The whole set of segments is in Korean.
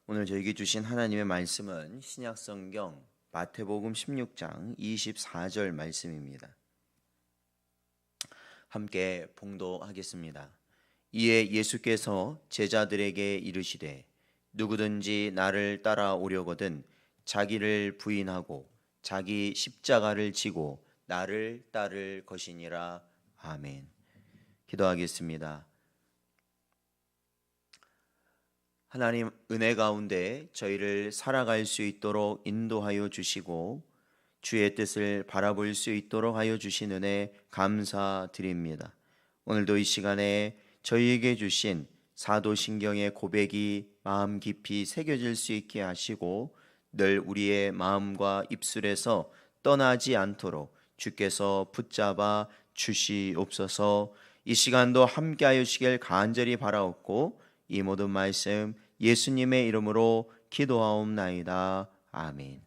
오늘 저에게 주신 하나님의 말씀은 신약성경 마태복음 16장 24절 말씀입니다. 함께 봉독하겠습니다. 이에 예수께서 제자들에게 이르시되 누구든지 나를 따라오려거든 자기를 부인하고 자기 십자가를 지고 나를 따를 것이니라. 아멘. 기도하겠습니다. 하나님, 은혜 가운데 저희를 살아갈 수 있도록 인도하여 주시고 주의 뜻을 바라볼 수 있도록 하여 주신 은혜 감사드립니다. 오늘도 이 시간에 저희에게 주신 사도신경의 고백이 마음 깊이 새겨질 수 있게 하시고 늘 우리의 마음과 입술에서 떠나지 않도록 주께서 붙잡아 주시옵소서. 이 시간도 함께하여 주시길 간절히 바라옵고 이 모든 말씀 예수님의 이름으로 기도하옵나이다. 아멘.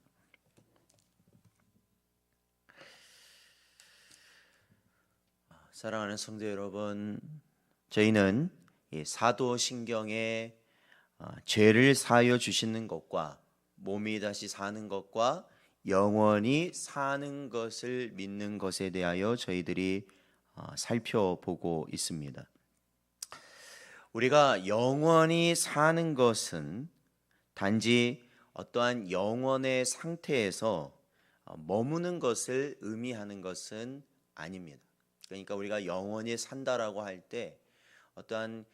사랑하는 성도 여러분, 저희는 이 사도신경에 죄를 사하여 주시는 것과 몸이 다시 사는 것과 영원히 사는 것을 믿는 것에 대하여 저희들이 살펴보고 있습니다. 우리가 영원히 사는 것은 단지 어떠한 영혼의 상태에서 머무는 것을 의미하는 것은 아닙니다. 그러니까 우리가 영원히 산다라고 할 때 어떠한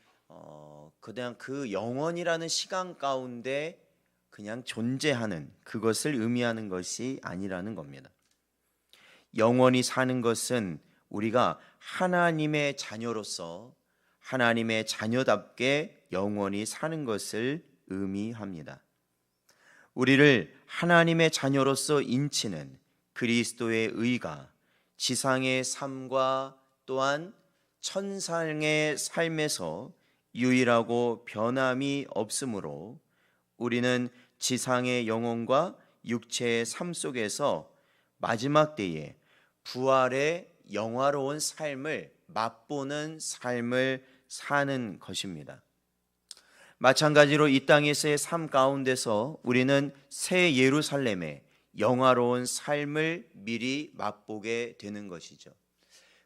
그냥 그 영원이라는 시간 가운데 그냥 존재하는 그것을 의미하는 것이 아니라는 겁니다. 영원히 사는 것은 우리가 하나님의 자녀로서 하나님의 자녀답게 영원히 사는 것을 의미합니다. 우리를 하나님의 자녀로서 인치는 그리스도의 의가 지상의 삶과 또한 천상의 삶에서 유일하고 변함이 없으므로 우리는 지상의 영혼과 육체의 삶 속에서 마지막 때에 부활의 영화로운 삶을 맛보는 삶을 사는 것입니다. 마찬가지로 이 땅에서의 삶 가운데서 우리는 새 예루살렘의 영화로운 삶을 미리 맛보게 되는 것이죠.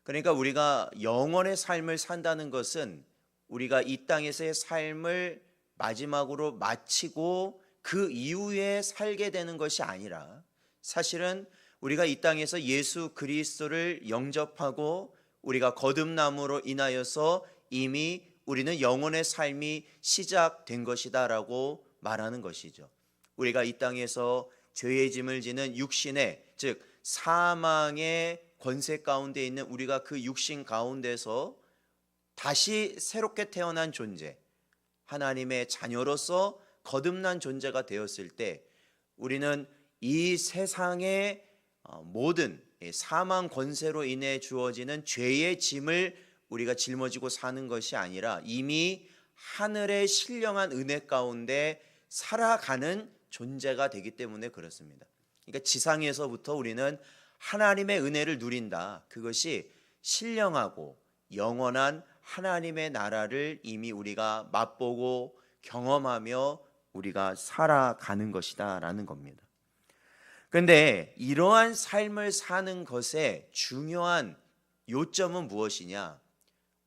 그러니까 우리가 영원의 삶을 산다는 것은 우리가 이 땅에서의 삶을 마지막으로 마치고 그 이후에 살게 되는 것이 아니라 사실은 우리가 이 땅에서 예수 그리스도를 영접하고 우리가 거듭남으로 인하여서 이미 우리는 영혼의 삶이 시작된 것이다라고 말하는 것이죠. 우리가 이 땅에서 죄의 짐을 지는 육신의 즉 사망의 권세 가운데 있는 우리가 그 육신 가운데서 다시 새롭게 태어난 존재, 하나님의 자녀로서 거듭난 존재가 되었을 때 우리는 이 세상의 모든 사망 권세로 인해 주어지는 죄의 짐을 우리가 짊어지고 사는 것이 아니라 이미 하늘의 신령한 은혜 가운데 살아가는 존재가 되기 때문에 그렇습니다. 그러니까 지상에서부터 우리는 하나님의 은혜를 누린다. 그것이 신령하고 영원한 하나님의 나라를 이미 우리가 맛보고 경험하며 우리가 살아가는 것이다 라는 겁니다. 그런데 이러한 삶을 사는 것의 중요한 요점은 무엇이냐?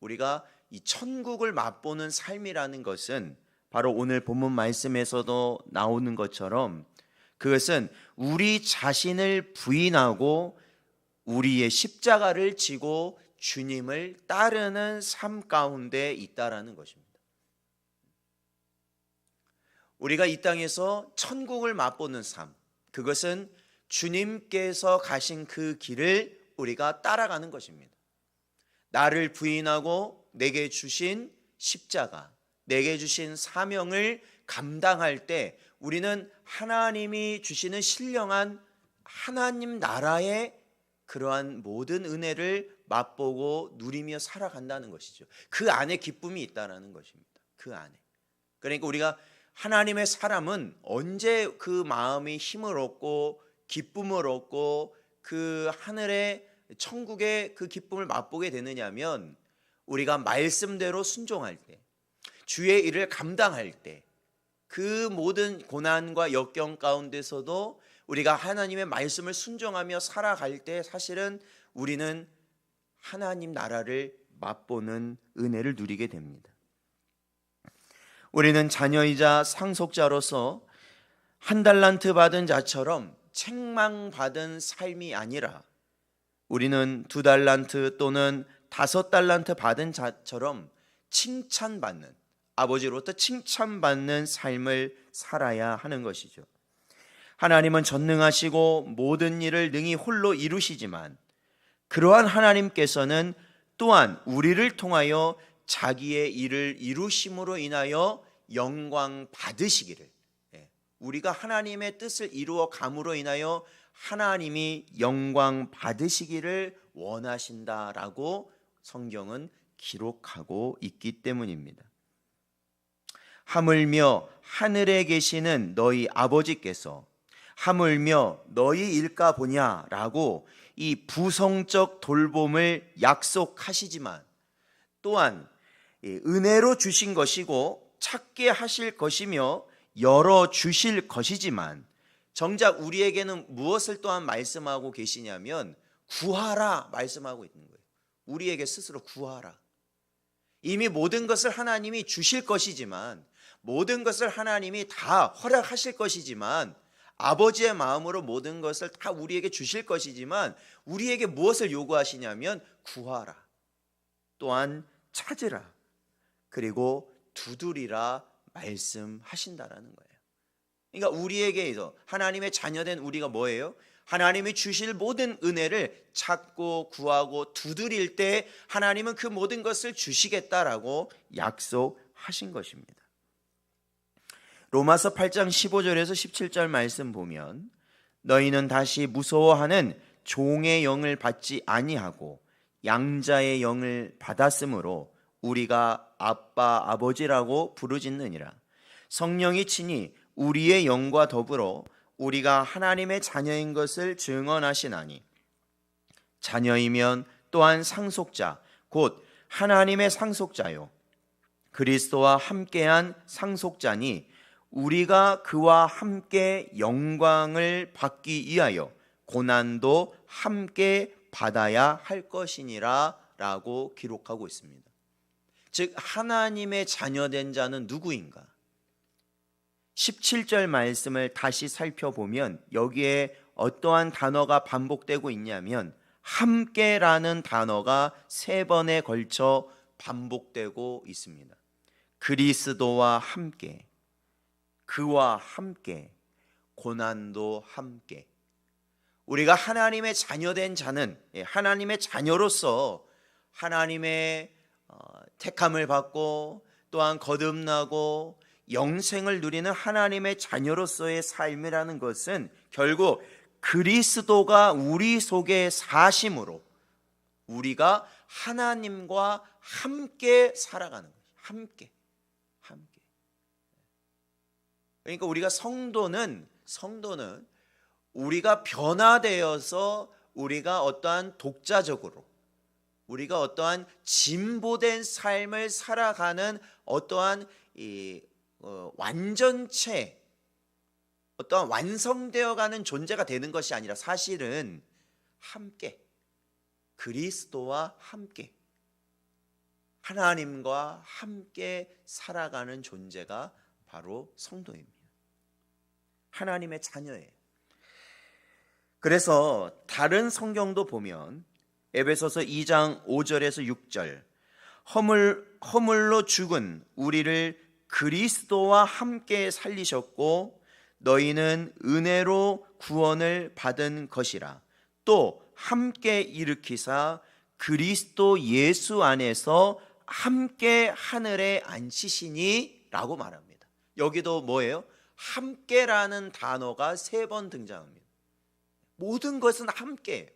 우리가 이 천국을 맛보는 삶이라는 것은 바로 오늘 본문 말씀에서도 나오는 것처럼 그것은 우리 자신을 부인하고 우리의 십자가를 지고 주님을 따르는 삶 가운데 있다라는 것입니다. 우리가 이 땅에서 천국을 맛보는 삶, 그것은 주님께서 가신 그 길을 우리가 따라가는 것입니다. 나를 부인하고 내게 주신 십자가, 내게 주신 사명을 감당할 때 우리는 하나님이 주시는 신령한 하나님 나라의 그러한 모든 은혜를 맛보고 누리며 살아간다는 것이죠. 그 안에 기쁨이 있다는 것입니다. 그 안에. 그러니까 우리가 하나님의 사람은 언제 그 마음이 힘을 얻고 기쁨을 얻고 그 하늘의 천국의 그 기쁨을 맛보게 되느냐면 우리가 말씀대로 순종할 때, 주의 일을 감당할 때, 그 모든 고난과 역경 가운데서도 우리가 하나님의 말씀을 순종하며 살아갈 때 사실은 우리는 하나님 나라를 맛보는 은혜를 누리게 됩니다. 우리는 자녀이자 상속자로서 한 달란트 받은 자처럼 책망받은 삶이 아니라 우리는 2달란트 또는 5달란트 받은 자처럼 칭찬받는, 아버지로부터 칭찬받는 삶을 살아야 하는 것이죠. 하나님은 전능하시고 모든 일을 능히 홀로 이루시지만 그러한 하나님께서는 또한 우리를 통하여 자기의 일을 이루심으로 인하여 영광 받으시기를, 우리가 하나님의 뜻을 이루어 감으로 인하여 하나님이 영광 받으시기를 원하신다라고 성경은 기록하고 있기 때문입니다. 하물며 하늘에 계시는 너희 아버지께서 하물며 너희 일까 보냐라고 이 부성적 돌봄을 약속하시지만 또한 은혜로 주신 것이고 찾게 하실 것이며 열어 주실 것이지만 정작 우리에게는 무엇을 또한 말씀하고 계시냐면 구하라 말씀하고 있는 거예요. 우리에게 스스로 구하라. 이미 모든 것을 하나님이 주실 것이지만, 모든 것을 하나님이 다 허락하실 것이지만, 아버지의 마음으로 모든 것을 다 우리에게 주실 것이지만 우리에게 무엇을 요구하시냐면 구하라, 또한 찾으라, 그리고 두드리라 말씀하신다라는 거예요. 그러니까 우리에게서 하나님의 자녀된 우리가 뭐예요? 하나님이 주실 모든 은혜를 찾고 구하고 두드릴 때 하나님은 그 모든 것을 주시겠다라고 약속하신 것입니다. 로마서 8장 15절에서 17절 말씀 보면 너희는 다시 무서워하는 종의 영을 받지 아니하고 양자의 영을 받았으므로 우리가 아빠 아버지라고 부르짖느니라. 성령이 친히 우리의 영과 더불어 우리가 하나님의 자녀인 것을 증언하시나니 자녀이면 또한 상속자 곧 하나님의 상속자요 그리스도와 함께한 상속자니 우리가 그와 함께 영광을 받기 위하여 고난도 함께 받아야 할 것이니라 라고 기록하고 있습니다. 즉 하나님의 자녀된 자는 누구인가? 17절 말씀을 다시 살펴보면 여기에 어떠한 단어가 반복되고 있냐면 함께라는 단어가 3번에 걸쳐 반복되고 있습니다. 그리스도와 함께, 그와 함께, 고난도 함께. 우리가 하나님의 자녀된 자는 하나님의 자녀로서 하나님의 택함을 받고 또한 거듭나고 영생을 누리는 하나님의 자녀로서의 삶이라는 것은 결국 그리스도가 우리 속에 사심으로 우리가 하나님과 함께 살아가는 거예요. 함께. 그러니까 우리가 성도는 우리가 변화되어서 우리가 어떠한 독자적으로 우리가 어떠한 진보된 삶을 살아가는 어떠한 완전체, 어떠한 완성되어가는 존재가 되는 것이 아니라 사실은 함께, 그리스도와 함께, 하나님과 함께 살아가는 존재가 바로 성도입니다. 하나님의 자녀예요. 그래서 다른 성경도 보면 에베소서 2장 5절에서 6절 허물로 죽은 우리를 그리스도와 함께 살리셨고 너희는 은혜로 구원을 받은 것이라 또 함께 일으키사 그리스도 예수 안에서 함께 하늘에 앉히시니 라고 말합니다. 여기도 뭐예요? 함께라는 단어가 3번 등장합니다. 모든 것은 함께.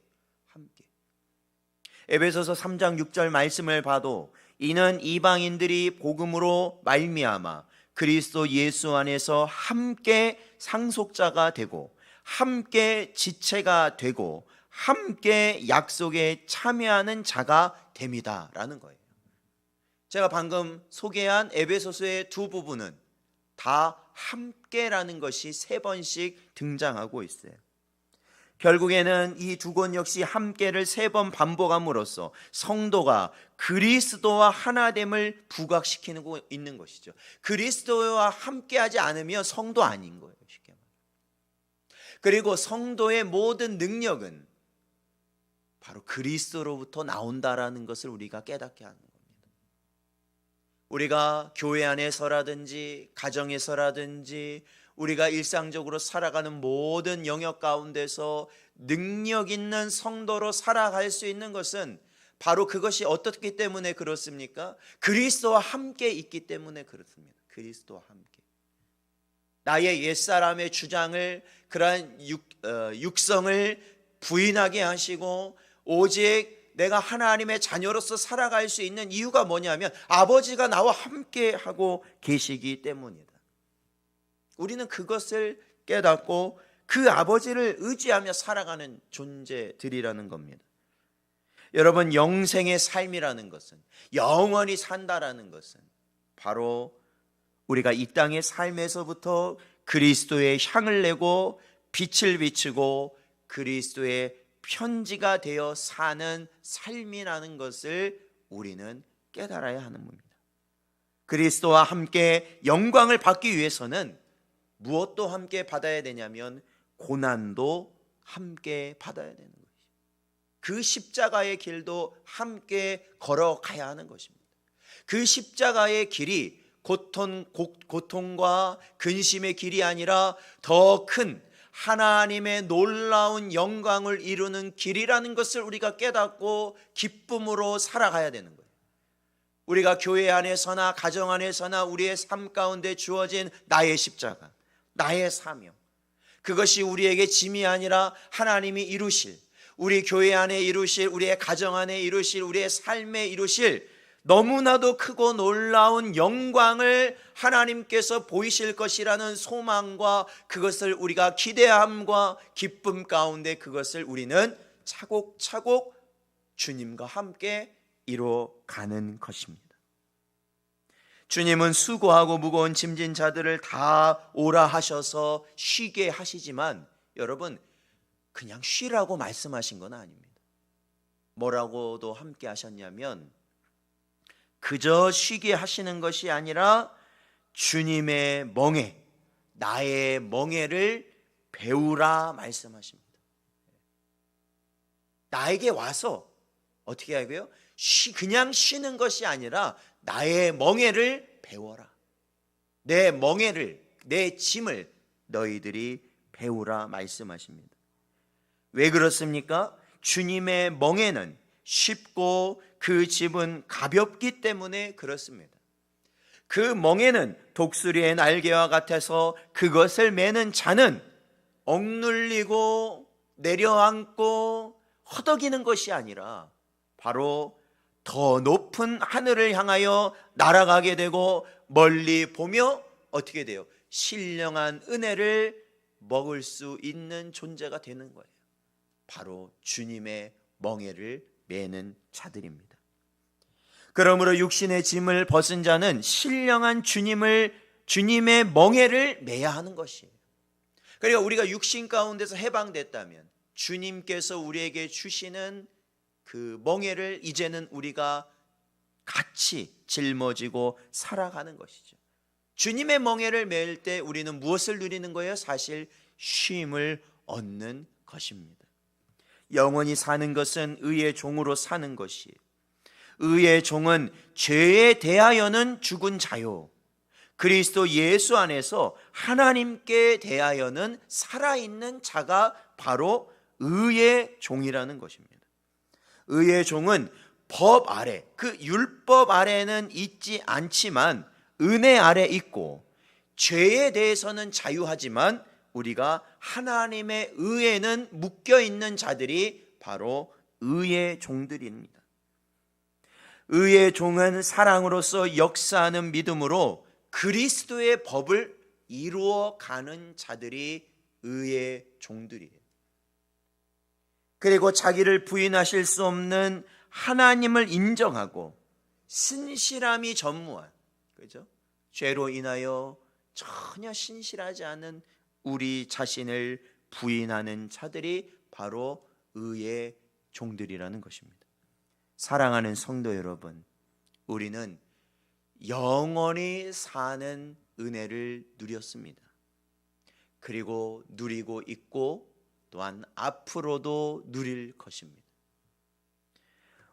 에베소서 3장 6절 말씀을 봐도 이는 이방인들이 복음으로 말미암아 그리스도 예수 안에서 함께 상속자가 되고 함께 지체가 되고 함께 약속에 참여하는 자가 됩니다 라는 거예요. 제가 방금 소개한 에베소서의 두 부분은 다 함께라는 것이 3번씩 등장하고 있어요. 결국에는 이 두 권 역시 함께를 3번 반복함으로써 성도가 그리스도와 하나됨을 부각시키는 있는 것이죠. 그리스도와 함께하지 않으면 성도 아닌 거예요, 쉽게 말해서. 그리고 성도의 모든 능력은 바로 그리스도로부터 나온다라는 것을 우리가 깨닫게 하는 겁니다. 우리가 교회 안에서라든지 가정에서라든지 우리가 일상적으로 살아가는 모든 영역 가운데서 능력 있는 성도로 살아갈 수 있는 것은 바로 그것이 어떻기 때문에 그렇습니까? 그리스도와 함께 있기 때문에 그렇습니다. 그리스도와 함께. 나의 옛사람의 주장을, 그러한 육성을 부인하게 하시고 오직 내가 하나님의 자녀로서 살아갈 수 있는 이유가 뭐냐면 아버지가 나와 함께 하고 계시기 때문이다. 우리는 그것을 깨닫고 그 아버지를 의지하며 살아가는 존재들이라는 겁니다. 여러분, 영생의 삶이라는 것은, 영원히 산다라는 것은 바로 우리가 이 땅의 삶에서부터 그리스도의 향을 내고 빛을 비추고 그리스도의 편지가 되어 사는 삶이라는 것을 우리는 깨달아야 하는 겁니다. 그리스도와 함께 영광을 받기 위해서는 무엇도 함께 받아야 되냐면 고난도 함께 받아야 되는 것이죠. 그 십자가의 길도 함께 걸어가야 하는 것입니다. 그 십자가의 길이 고통과 근심의 길이 아니라 더 큰 하나님의 놀라운 영광을 이루는 길이라는 것을 우리가 깨닫고 기쁨으로 살아가야 되는 거예요. 우리가 교회 안에서나 가정 안에서나 우리의 삶 가운데 주어진 나의 십자가, 나의 사명, 그것이 우리에게 짐이 아니라 하나님이 이루실, 우리 교회 안에 이루실, 우리의 가정 안에 이루실, 우리의 삶에 이루실 너무나도 크고 놀라운 영광을 하나님께서 보이실 것이라는 소망과 그것을 우리가 기대함과 기쁨 가운데 그것을 우리는 차곡차곡 주님과 함께 이루어가는 것입니다. 주님은 수고하고 무거운 짐진 자들을 다 오라 하셔서 쉬게 하시지만 여러분, 그냥 쉬라고 말씀하신 건 아닙니다. 뭐라고도 함께 하셨냐면 그저 쉬게 하시는 것이 아니라 주님의 멍에, 나의 멍에를 배우라 말씀하십니다. 나에게 와서 어떻게 하고요? 그냥 쉬는 것이 아니라 나의 멍에를 배워라. 내 멍에를, 내 짐을 너희들이 배우라 말씀하십니다. 왜 그렇습니까? 주님의 멍에는 쉽고 그 짐은 가볍기 때문에 그렇습니다. 그 멍에는 독수리의 날개와 같아서 그것을 매는 자는 억눌리고 내려앉고 허덕이는 것이 아니라 바로 더 높은 하늘을 향하여 날아가게 되고 멀리 보며 어떻게 돼요? 신령한 은혜를 먹을 수 있는 존재가 되는 거예요. 바로 주님의 멍에를 매는 자들입니다. 그러므로 육신의 짐을 벗은 자는 신령한 주님의 멍에를 매야 하는 것이에요. 그러니까 우리가 육신 가운데서 해방됐다면 주님께서 우리에게 주시는 그 멍에를 이제는 우리가 같이 짊어지고 살아가는 것이죠. 주님의 멍에를 매일 때 우리는 무엇을 누리는 거예요? 사실 쉼을 얻는 것입니다. 영원히 사는 것은 의의 종으로 사는 것이에요. 의의 종은 죄에 대하여는 죽은 자요, 그리스도 예수 안에서 하나님께 대하여는 살아있는 자가 바로 의의 종이라는 것입니다. 의의 종은 법 아래, 그 율법 아래는 있지 않지만 은혜 아래 있고, 죄에 대해서는 자유하지만 우리가 하나님의 의에는 묶여 있는 자들이 바로 의의 종들입니다. 의의 종은 사랑으로서 역사하는 믿음으로 그리스도의 법을 이루어가는 자들이 의의 종들이에요. 그리고 자기를 부인하실 수 없는 하나님을 인정하고 신실함이 전무한, 그죠? 죄로 인하여 전혀 신실하지 않은 우리 자신을 부인하는 자들이 바로 의의 종들이라는 것입니다. 사랑하는 성도 여러분, 우리는 영원히 사는 은혜를 누렸습니다. 그리고 누리고 있고 또한 앞으로도 누릴 것입니다.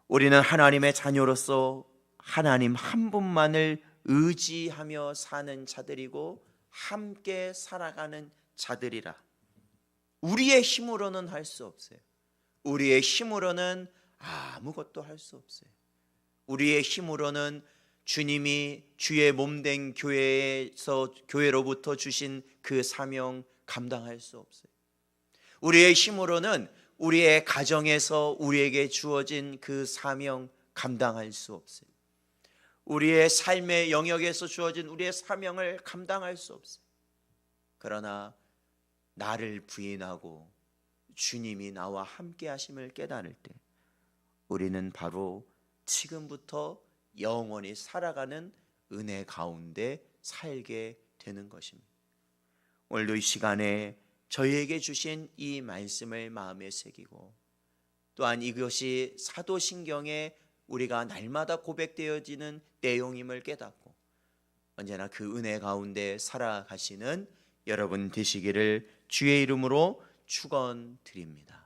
우리는 하나님의 자녀로서 하나님 한 분만을 의지하며 사는 자들이고 함께 살아가는 자들이라. 우리의 힘으로는 할 수 없어요. 우리의 힘으로는 아무것도 할 수 없어요. 우리의 힘으로는 주님이 주의 몸된 교회로부터 주신 그 사명 감당할 수 없어요. 우리의 힘으로는 우리의 가정에서 우리에게 주어진 그 사명 감당할 수 없어요. 우리의 삶의 영역에서 주어진 우리의 사명을 감당할 수 없어요. 그러나 나를 부인하고 주님이 나와 함께 하심을 깨달을 때 우리는 바로 지금부터 영원히 살아가는 은혜 가운데 살게 되는 것입니다. 오늘도 이 시간에 저희에게 주신 이 말씀을 마음에 새기고 또한 이것이 사도신경에 우리가 날마다 고백되어지는 내용임을 깨닫고 언제나 그 은혜 가운데 살아가시는 여러분 되시기를 주의 이름으로 축원드립니다.